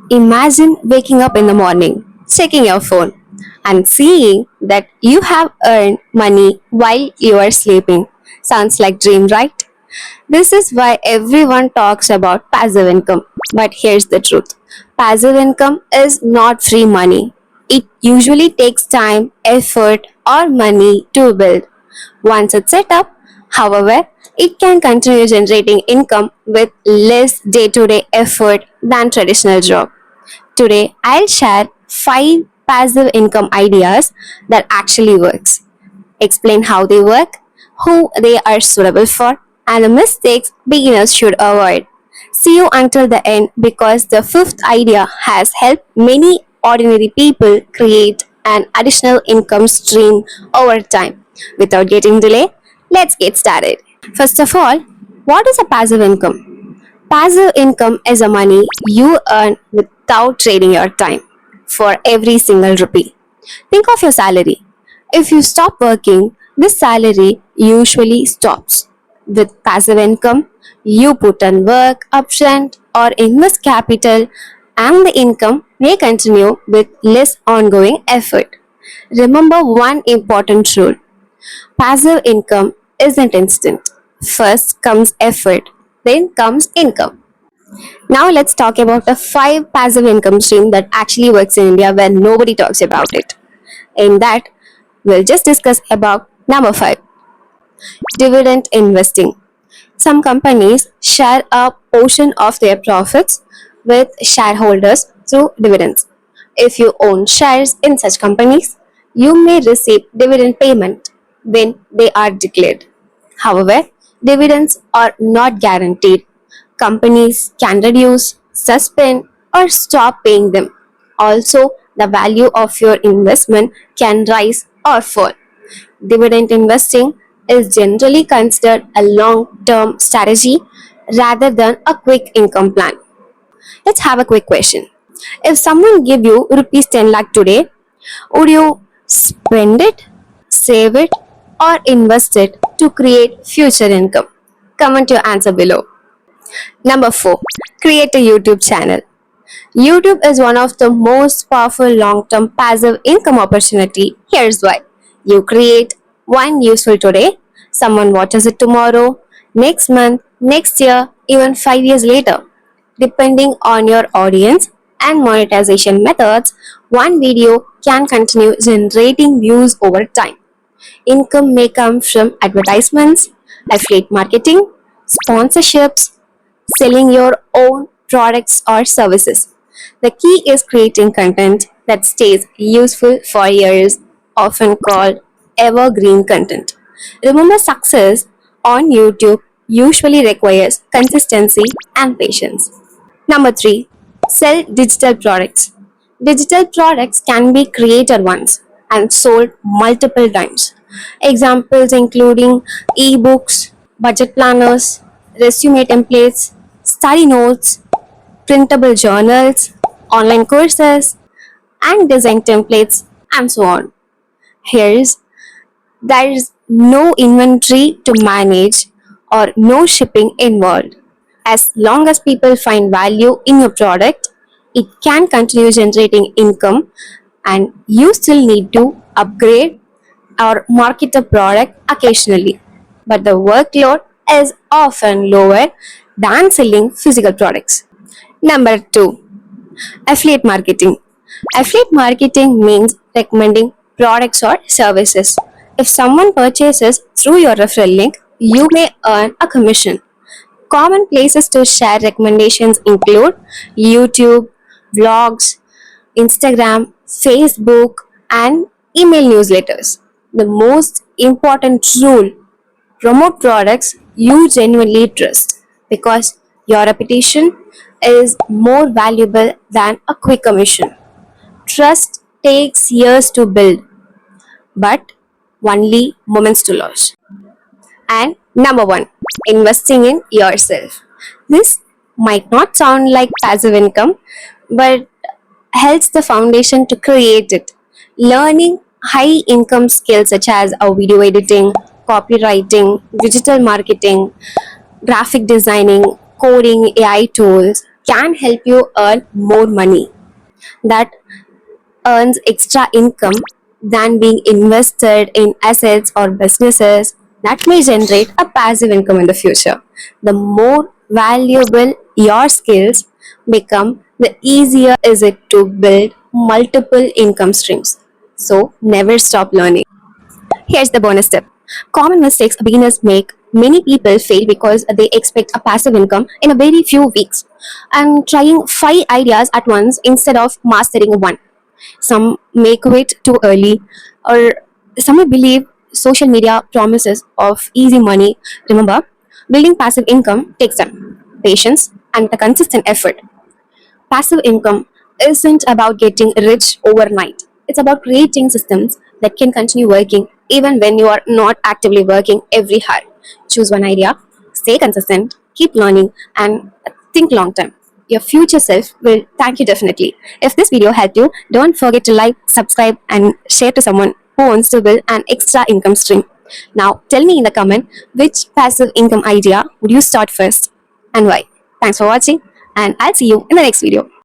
Imagine waking up in the morning, checking your phone, and seeing that you have earned money while you are sleeping. Sounds like dream, right? This is why everyone talks about passive income. But here's the truth. Passive income is not free money. It usually takes time, effort, or money to build. Once it's set up, however, it can continue generating income with less day-to-day effort than traditional job. Today, I'll share 5 passive income ideas that actually works, explain how they work, who they are suitable for, and the mistakes beginners should avoid. See you until the end because the fifth idea has helped many ordinary people create an additional income stream over time. Without getting delay, let's get started. First of all, what is a passive income? Passive income is a money you earn without trading your time for every single rupee. Think of your salary. If you stop working, this salary usually stops. With passive income, you put in work upfront or invest capital, and the income may continue with less ongoing effort. Remember one important rule: passive income isn't instant. First comes effort, then comes income. Now let's talk about the 5 passive income stream that actually works in India where nobody talks about it. In that, we'll just discuss about number 5, dividend investing. Some companies share a portion of their profits with shareholders through dividends. If you own shares in such companies, you may receive dividend payment when they are declared. However, dividends are not guaranteed. Companies can reduce, suspend, or stop paying them. Also, the value of your investment can rise or fall. Dividend investing is generally considered a long term strategy rather than a quick income plan. Let's have a quick question. If someone give you rupees 10 lakh today, would you spend it, save it, or invest it to create future income? Comment your answer below. Number 4, create a YouTube channel. YouTube is one of the most powerful long-term passive income opportunity. Here's why. You create one useful today, someone watches it tomorrow, next month, next year, even 5 years later. Depending on your audience and monetization methods, one video can continue generating views over time. Income may come from advertisements, affiliate marketing, sponsorships, selling your own products or services. The key is creating content that stays useful for years, often called evergreen content. Remember, success on YouTube usually requires consistency and patience. Number 3, sell digital products. Digital products can be created once and sold multiple times. Examples including ebooks, budget planners, resume templates, study notes, printable journals, online courses, and design templates, and so on. Here's there is no inventory to manage or no shipping involved. As long as people find value in your product, it can continue generating income, and you still need to upgrade or market the product occasionally. But the workload is often lower than selling physical products. Number 2, affiliate marketing. Affiliate marketing means recommending products or services. If someone purchases through your referral link, you may earn a commission. Common places to share recommendations include YouTube, blogs, Instagram, Facebook, and email newsletters. The most important rule: promote products you genuinely trust because your reputation is more valuable than a quick commission. Trust takes years to build, but only moments to lose. And number 1, investing in yourself. This might not sound like passive income, but helps the foundation to create it. Learning high income skills such as video editing, copywriting, digital marketing, graphic designing, coding, AI tools, can help you earn more money that earns extra income than being invested in assets or businesses that may generate a passive income in the future. The more valuable your skills become, the easier is it to build multiple income streams. So never stop learning. Here's the bonus tip. Common mistakes beginners make. Many people fail because they expect a passive income in a very few weeks and trying five ideas at once instead of mastering one. Some may quit too early, or some may believe social media promises of easy money. Remember, building passive income takes time, patience, and the consistent effort. Passive income isn't about getting rich overnight. It's about creating systems that can continue working even when you are not actively working every hour. Choose one idea, stay consistent, keep learning, and think long term. Your future self will thank you definitely. If this video helped you, don't forget to like, subscribe, and share to someone who wants to build an extra income stream. Now, tell me in the comment which passive income idea would you start first and why. Thanks for watching, and I'll see you in the next video.